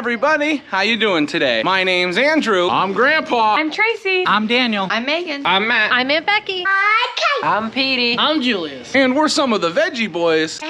everybody, how you doing today? My name's Andrew. I'm Grandpa. I'm Tracy. I'm Daniel. I'm Megan. I'm Matt. I'm Aunt Becky. I'm Petey. I'm Julius. And we're some of the Veggie Boys.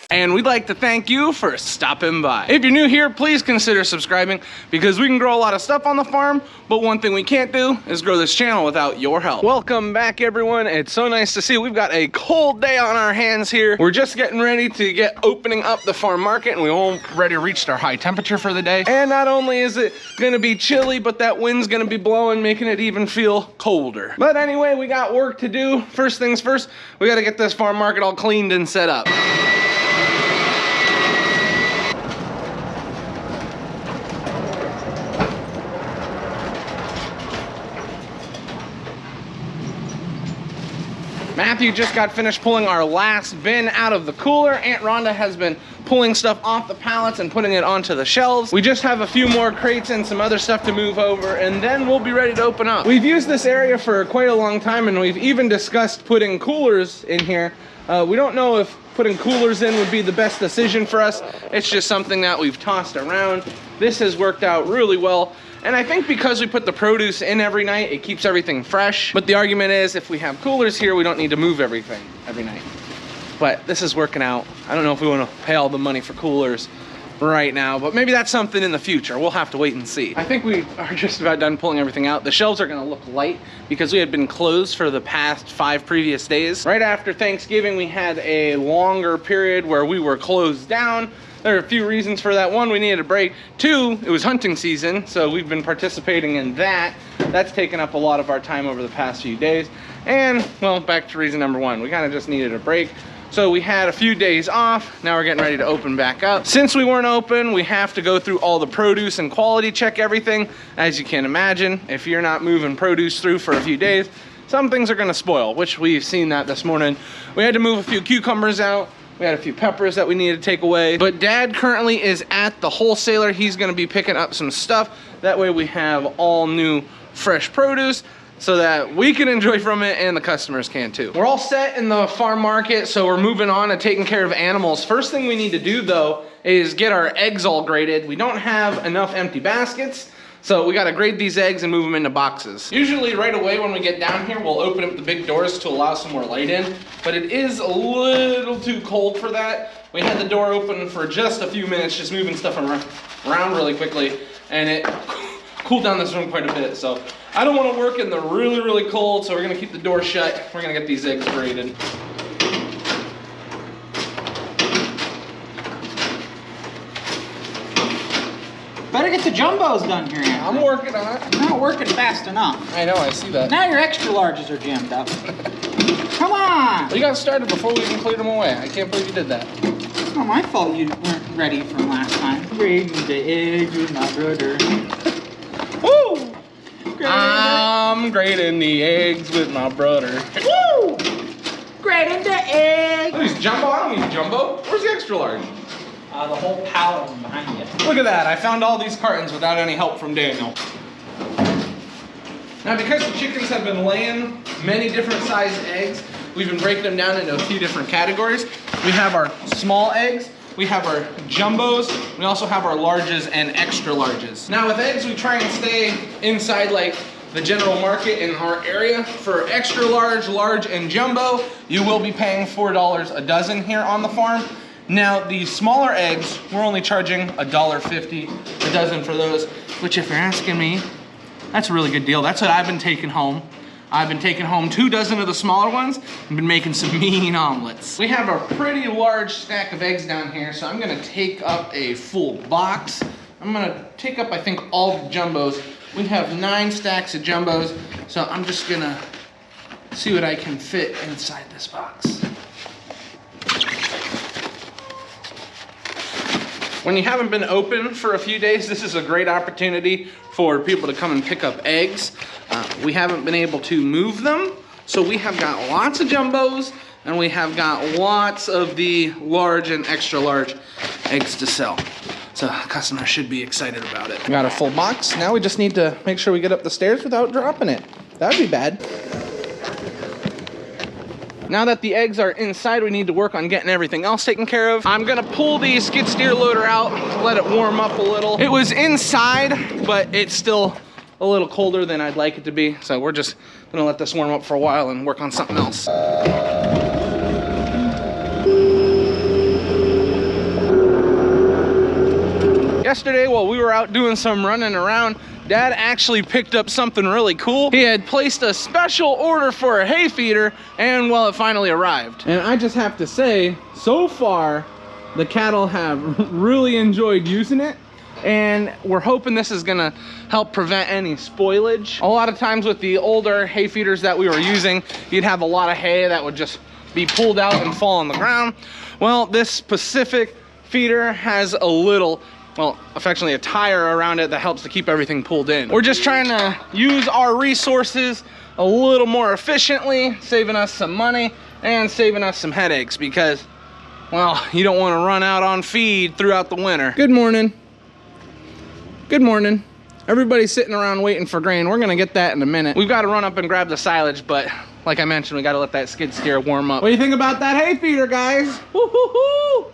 And we'd like to thank you for stopping by. If you're new here, please consider subscribing because we can grow a lot of stuff on the farm, but one thing we can't do is grow this channel without your help. Welcome back, everyone. It's so nice to see. We've got a cold day on our hands here. We're just getting ready to get opening up the farm market, and we already reached our high temperature for the day. And not only is it gonna be chilly, but that wind's gonna be blowing, making it even feel colder. But anyway, we got work to do. First things first, we gotta get this farm market all cleaned and set up. Matthew just got finished pulling our last bin out of the cooler. Aunt Rhonda has been pulling stuff off the pallets and putting it onto the shelves. We just have a few more crates and some other stuff to move over, and then we'll be ready to open up. We've used this area for quite a long time, and we've even discussed putting coolers in here. We don't know if putting coolers in would be the best decision for us. It's just something that we've tossed around. This has worked out really well. And I think because we put the produce in every night, it keeps everything fresh. But the argument is if we have coolers here, we don't need to move everything every night. But this is working out. I don't know if we want to pay all the money for coolers right now, but maybe that's something in the future. We'll have to wait and see. I think we are just about done pulling everything out. The shelves are gonna look light because we had been closed for the past 5 previous days. Right after Thanksgiving, we had a longer period where we were closed down. There are a few reasons for that. 1, we needed a break. 2, it was hunting season, so we've been participating in that. That's taken up a lot of our time over the past few days. And, well, back to reason number 1, we kind of just needed a break. So we had a few days off. Now we're getting ready to open back up. Since we weren't open, we have to go through all the produce and quality check everything. As you can imagine, if you're not moving produce through for a few days, some things are gonna spoil, which we've seen that this morning. We had to move a few cucumbers out. We had a few peppers that we needed to take away. But Dad currently is at the wholesaler. He's gonna be picking up some stuff. That way we have all new fresh produce so that we can enjoy from it and the customers can too. We're all set in the farm market, so we're moving on to taking care of animals. First thing we need to do though is get our eggs all graded. We don't have enough empty baskets, so we gotta grade these eggs and move them into boxes. Usually right away when we get down here, we'll open up the big doors to allow some more light in, but it is a little too cold for that. We had the door open for just a few minutes, just moving stuff around really quickly, and it cooled down this room quite a bit. So I don't wanna work in the really, really cold, so we're gonna keep the door shut. We're gonna get these eggs graded. Better get the jumbos done here, Andrew. I'm working on it. You're not working fast enough. I know, I see that. Now your extra larges are jammed up. Come on! Well, you got started before we even cleared them away. I can't believe you did that. It's not my fault you weren't ready from last time. Grading the eggs with my brother. Woo! I'm grading the eggs with my brother. Woo! Grading the eggs! Oh, these jumbo? I don't need jumbo. Where's the extra large? The whole pallet of them behind you. Look at that. I found all these cartons without any help from Daniel. Now, because the chickens have been laying many different size eggs, we've been breaking them down into a few different categories. We have our small eggs, we have our jumbos, we also have our larges and extra larges. Now with eggs, we try and stay inside like the general market in our area. For extra large, large, and jumbo, you will be paying $4 a dozen here on the farm. Now, the smaller eggs, we're only charging $1.50 a dozen for those, which if you're asking me, that's a really good deal. That's what I've been taking home. I've been taking home 2 dozen of the smaller ones and been making some mean omelets. We have a pretty large stack of eggs down here, so I'm gonna take up a full box. I'm gonna take up, I think, all the jumbos. We have 9 stacks of jumbos, so I'm just gonna see what I can fit inside this box. When you haven't been open for a few days, this is a great opportunity for people to come and pick up eggs. We haven't been able to move them, so we have got lots of jumbos and we have got lots of the large and extra large eggs to sell. So customers should be excited about it. We got a full box. Now we just need to make sure we get up the stairs without dropping it. That would be bad. Now that the eggs are inside, we need to work on getting everything else taken care of. I'm gonna pull the skid steer loader out, let it warm up a little. It was inside, but it's still a little colder than I'd like it to be. So we're just gonna let this warm up for a while and work on something else. Yesterday, while we were out doing some running around, Dad actually picked up something really cool. He had placed a special order for a hay feeder, and well, it finally arrived. And I just have to say, so far, the cattle have really enjoyed using it, and we're hoping this is gonna help prevent any spoilage. A lot of times with the older hay feeders that we were using, you'd have a lot of hay that would just be pulled out and fall on the ground. Well, this specific feeder has a little, well, affectionately a tire around it that helps to keep everything pulled in. We're just trying to use our resources a little more efficiently, saving us some money and saving us some headaches because, well, you don't want to run out on feed throughout the winter. Good morning. Good morning. Everybody's sitting around waiting for grain. We're gonna get that in a minute. We've got to run up and grab the silage, but like I mentioned, we got to let that skid steer warm up. What do you think about that hay feeder, guys? Woo-hoo-hoo!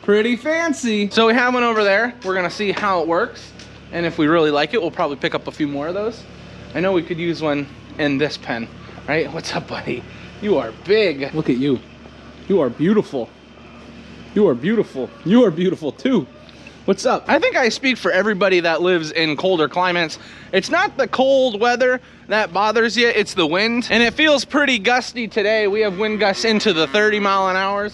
Pretty fancy. So we have one over there. We're gonna see how it works. And if we really like it, we'll probably pick up a few more of those. I know we could use one in this pen, right? What's up, buddy? You are big. Look at you. You are beautiful. You are beautiful. You are beautiful too. What's up? I think I speak for everybody that lives in colder climates. It's not the cold weather that bothers you, it's the wind. And it feels pretty gusty today. We have wind gusts into the 30-mile-an-hour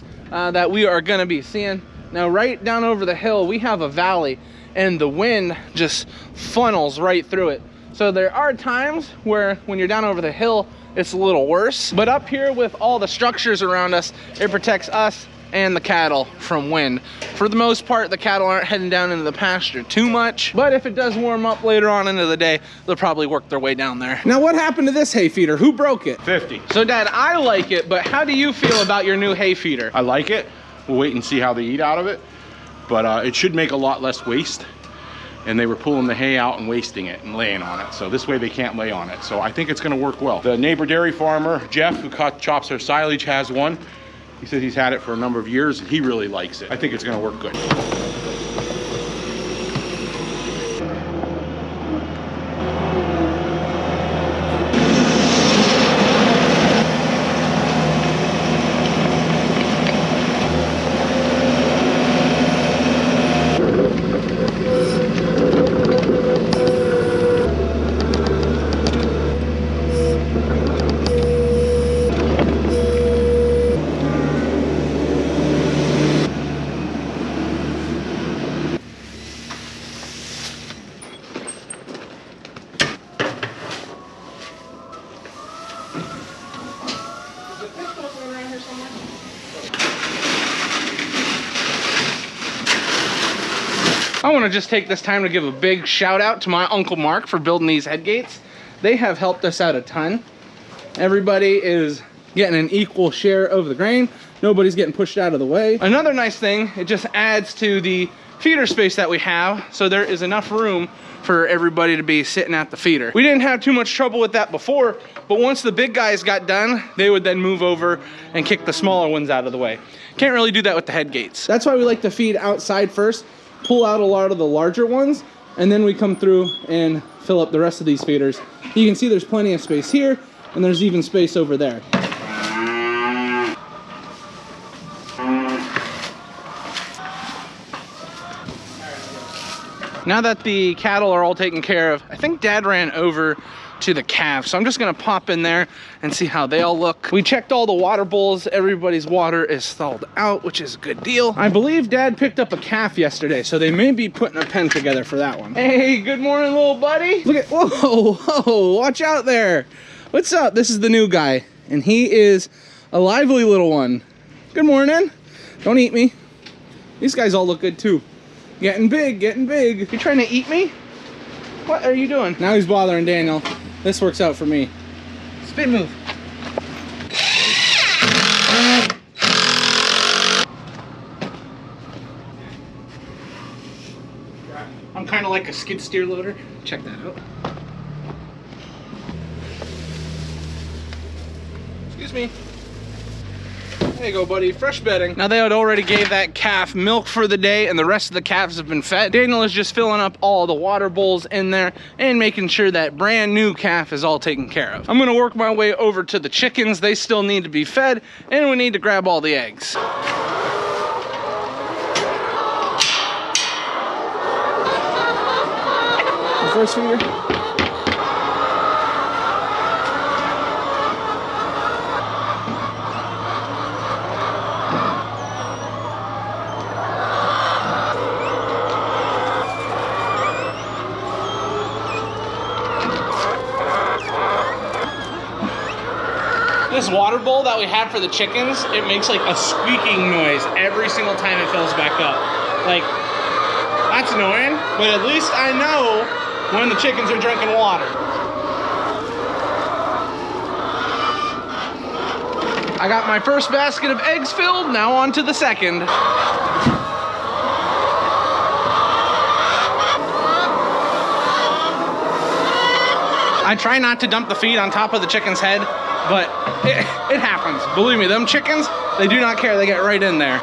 that we are gonna be seeing. Now, right down over the hill, we have a valley and the wind just funnels right through it. So there are times where when you're down over the hill, it's a little worse. But up here with all the structures around us, it protects us and the cattle from wind. For the most part, the cattle aren't heading down into the pasture too much, but if it does warm up later on into the day, they'll probably work their way down there. Now, what happened to this hay feeder? Who broke it? 50. So Dad, I like it, but how do you feel about your new hay feeder? I like it. We'll wait and see how they eat out of it, but it should make a lot less waste. And they were pulling the hay out and wasting it and laying on it. So this way they can't lay on it. So I think it's gonna work well. The neighbor dairy farmer, Jeff, who chops our silage, has one. He says he's had it for a number of years and he really likes it. I think it's gonna work good. I want to just take this time to give a big shout out to my Uncle Mark for building these head gates. They have helped us out a ton. Everybody is getting an equal share of the grain. Nobody's getting pushed out of the way. Another nice thing, it just adds to the feeder space that we have, so there is enough room for everybody to be sitting at the feeder. We didn't have too much trouble with that before, but once the big guys got done, they would then move over and kick the smaller ones out of the way. Can't really do that with the head gates. That's why we like to feed outside first, pull out a lot of the larger ones, and then we come through and fill up the rest of these feeders. You can see there's plenty of space here, and there's even space over there. Now that the cattle are all taken care of, I think Dad ran over to the calves, so I'm just gonna pop in there and see how they all look. We checked all the water bowls. Everybody's water is thawed out, which is a good deal. I believe Dad picked up a calf yesterday, so they may be putting a pen together for that one. Hey, good morning, little buddy. Look at, whoa, whoa, watch out there. What's up? This is the new guy, and he is a lively little one. Good morning. Don't eat me. These guys all look good too. Getting big, getting big. You trying to eat me? What are you doing? Now he's bothering Daniel. This works out for me. Spin move. I'm kind of like a skid steer loader. Check that out. Excuse me. There you go, buddy, fresh bedding. Now they had already gave that calf milk for the day and the rest of the calves have been fed. Daniel is just filling up all the water bowls in there and making sure that brand new calf is all taken care of. I'm gonna work my way over to the chickens. They still need to be fed and we need to grab all the eggs. The first feeder. This water bowl that we have for the chickens, it makes like a squeaking noise every single time it fills back up. Like, that's annoying, but at least I know when the chickens are drinking water. I got my first basket of eggs filled, now on to the second. I try not to dump the feed on top of the chicken's head, but it happens. Believe me, them chickens, they do not care. They get right in there.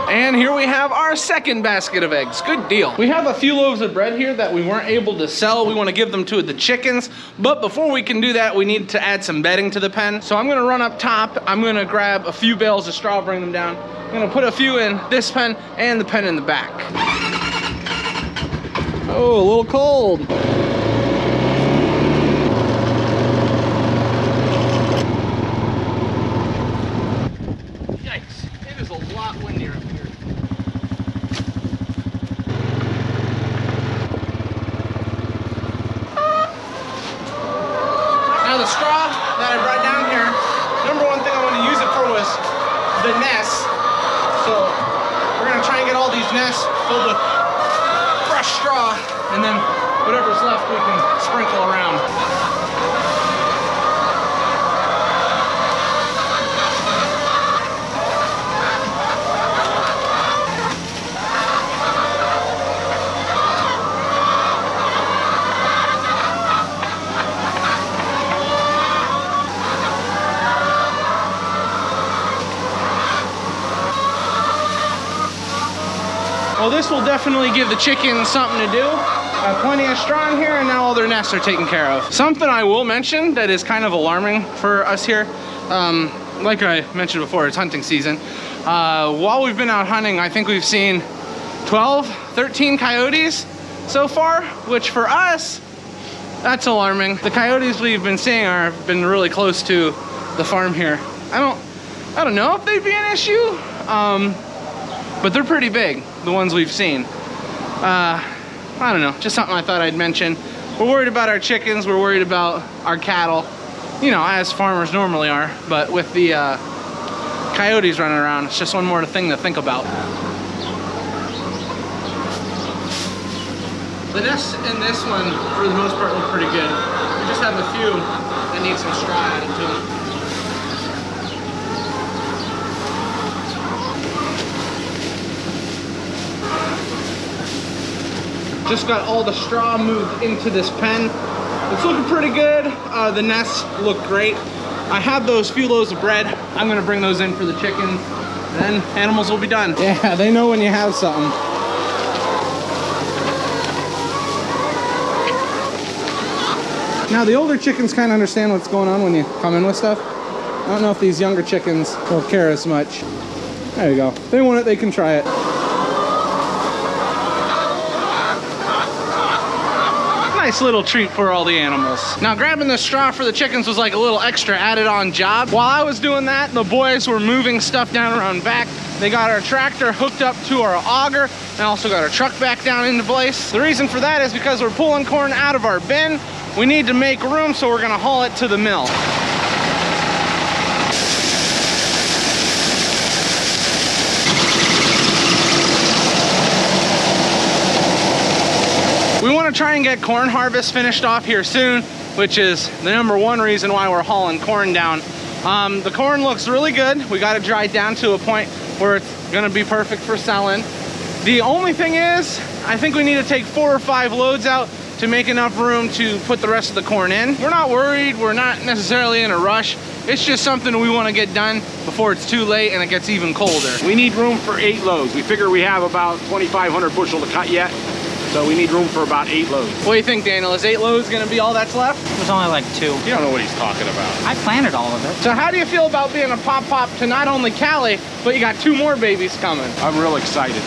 And here we have our second basket of eggs. Good deal. We have a few loaves of bread here that we weren't able to sell. We want to give them to the chickens. But before we can do that, we need to add some bedding to the pen. So I'm gonna run up top. I'm gonna grab a few bales of straw, bring them down. I'm gonna put a few in this pen and the pen in the back. Oh, a little cold. Yikes, it is a lot windier up here. Now the straw that I brought down here, number one thing I wanted to use it for was the nests. So we're gonna try and get all these nests filled with fresh straw, and then whatever's left we can sprinkle around. Well, this will definitely give the chickens something to do. Plenty of straw in here, and now all their nests are taken care of. Something I will mention that is kind of alarming for us here, like I mentioned before, it's hunting season. While we've been out hunting, I think we've seen 12, 13 coyotes so far, which for us, that's alarming. The coyotes we've been seeing have been really close to the farm here. I don't know if they'd be an issue, but they're pretty big, the ones we've seen. I don't know, just something I thought I'd mention. We're worried about our chickens, we're worried about our cattle, you know, as farmers normally are, but with the coyotes running around, it's just one more thing to think about. The nests in this one, for the most part, look pretty good. We just have a few that need some straw added to them. Just got all the straw moved into this pen. It's looking pretty good. The nests look great. I have those few loaves of bread. I'm gonna bring those in for the chickens. Then animals will be done. Yeah, they know when you have something. Now the older chickens kind of understand what's going on when you come in with stuff. I don't know if these younger chickens will care as much. There you go. If they want it, they can try it. Nice little treat for all the animals. Now grabbing the straw for the chickens was like a little extra added on job. While I was doing that, the boys were moving stuff down around back. They got our tractor hooked up to our auger and also got our truck back down into place. The reason for that is because we're pulling corn out of our bin. We need to make room, so we're gonna haul it to the mill. We want to try and get corn harvest finished off here soon, which is the #1 reason why we're hauling corn down. The corn looks really good. We got it dried down to a point where it's gonna be perfect for selling. The only thing is, I think we need to take 4 or 5 loads out to make enough room to put the rest of the corn in. We're not worried, we're not necessarily in a rush. It's just something we want to get done before it's too late and it gets even colder. We need room for 8 loads. We figure we have about 2,500 bushel to cut yet. So we need room for about 8 loads. What do you think, Daniel? Is 8 loads gonna be all that's left? It was only like 2. You don't know what he's talking about. I planted all of it. So how do you feel about being a pop to not only Callie, but you got 2 more babies coming? I'm real excited.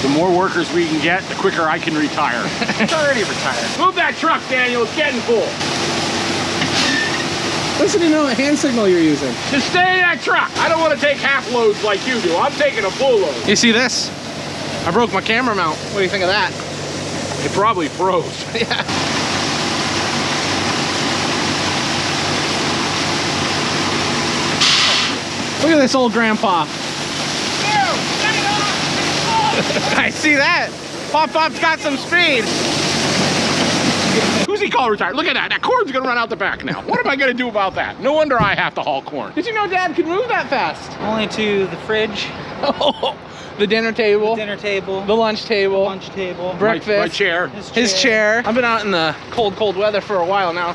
The more workers we can get, the quicker I can retire. It's already retired. Move that truck, Daniel, it's getting full. Listen to know what hand signal you're using. Just stay in that truck. I don't want to take half loads like you do. I'm taking a full load. You see this? I broke my camera mount. What do you think of that? It probably froze. Yeah. Look at this old grandpa. I see that. Pop-Pop's got some speed. Who's he call retired? Look at that. That corn's gonna run out the back now. What am I gonna do about that? No wonder I have to haul corn. Did you know Dad could move that fast? Only to the fridge, The dinner table, dinner table, the lunch table, breakfast, My chair. his chair. I've been out in the cold weather for a while now.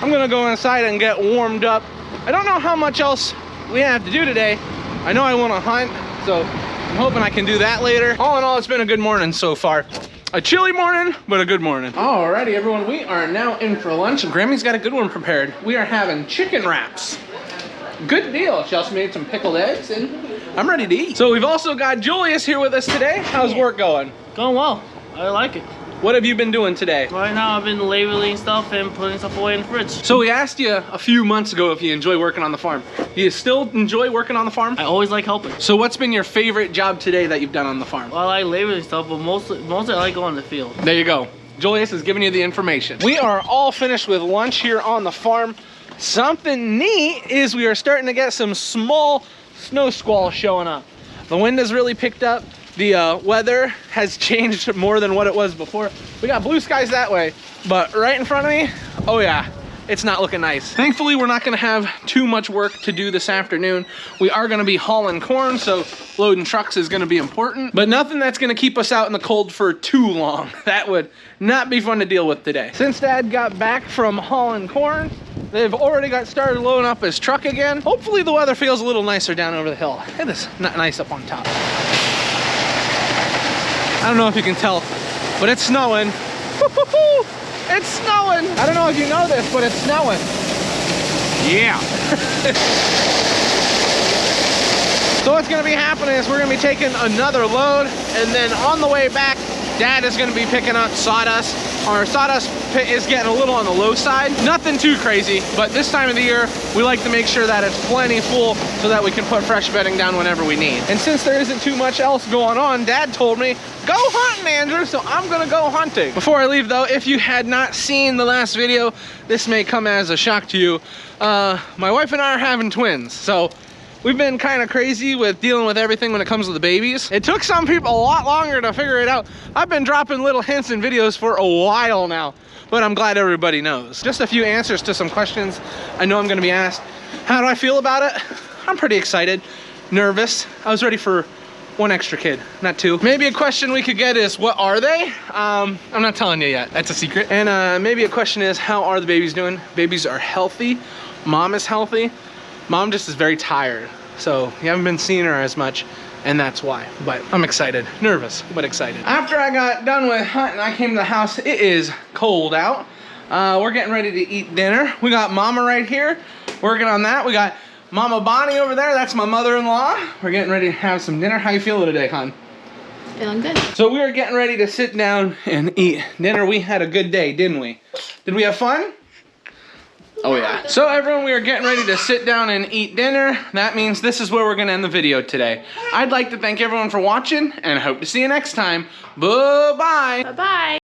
I'm gonna go inside and get warmed up. I don't know how much else we have to do today. I know I want to hunt, so I'm hoping I can do that later. All in all, it's been a good morning so far. A chilly morning, but a good morning. Alrighty, everyone, we are now in for lunch. Grammy's got a good one prepared. We are having chicken wraps. Good deal. She also made some pickled eggs, and I'm ready to eat. So we've also got Julius here with us today. How's work going? Going well. I like it. What have you been doing today? Right now I've been labeling stuff and putting stuff away in the fridge. So we asked you a few months ago if you enjoy working on the farm. Do you still enjoy working on the farm? I always like helping. So what's been your favorite job today that you've done on the farm? Well, I like labeling stuff, but mostly I like going in the field. There you go. Julius is giving you the information. We are all finished with lunch here on the farm. Something neat is we are starting to get some small snow squalls showing up. The wind has really picked up. The weather has changed more than what it was before. We got blue skies that way, but right in front of me, oh yeah, it's not looking nice. Thankfully, we're not gonna have too much work to do this afternoon. We are gonna be hauling corn, so loading trucks is gonna be important, but nothing that's gonna keep us out in the cold for too long. That would not be fun to deal with today. Since Dad got back from hauling corn, they've already got started loading up his truck again. Hopefully the weather feels a little nicer down over the hill. It is not nice up on top. I don't know if you can tell, but it's snowing. It's snowing. I don't know if you know this, but it's snowing. Yeah. So what's gonna be happening is we're gonna be taking another load, and then on the way back, Dad is gonna be picking up sawdust. Our sawdust pit is getting a little on the low side. Nothing too crazy, but this time of the year, we like to make sure that it's plenty full so that we can put fresh bedding down whenever we need. And since there isn't too much else going on, Dad told me, go hunting, Andrew, so I'm gonna go hunting. Before I leave though, if you had not seen the last video, this may come as a shock to you. My wife and I are having twins, so we've been kind of crazy with dealing with everything when it comes to the babies. It took some people a lot longer to figure it out. I've been dropping little hints in videos for a while now, but I'm glad everybody knows. Just a few answers to some questions I know I'm gonna be asked. How do I feel about it? I'm pretty excited, nervous. I was ready for one extra kid, not 2. Maybe a question we could get is, what are they? I'm not telling you yet, that's a secret. And maybe a question is, how are the babies doing? Babies are healthy, mom is healthy. Mom just is very tired, so you haven't been seeing her as much, and that's why. But I'm excited, nervous, but excited. After I got done with hunting, I came to the house. It is cold out. We're getting ready to eat dinner. We got Mama right here, working on that. We got Mama Bonnie over there, that's my mother-in-law. We're getting ready to have some dinner. How you feeling today, hon? Feeling good. So we are getting ready to sit down and eat dinner. We had a good day, didn't we? Did we have fun? Oh yeah. So everyone, we are getting ready to sit down and eat dinner. That means this is where we're gonna end the video today. I'd like to thank everyone for watching and hope to see you next time. Bye-bye. Bye-bye.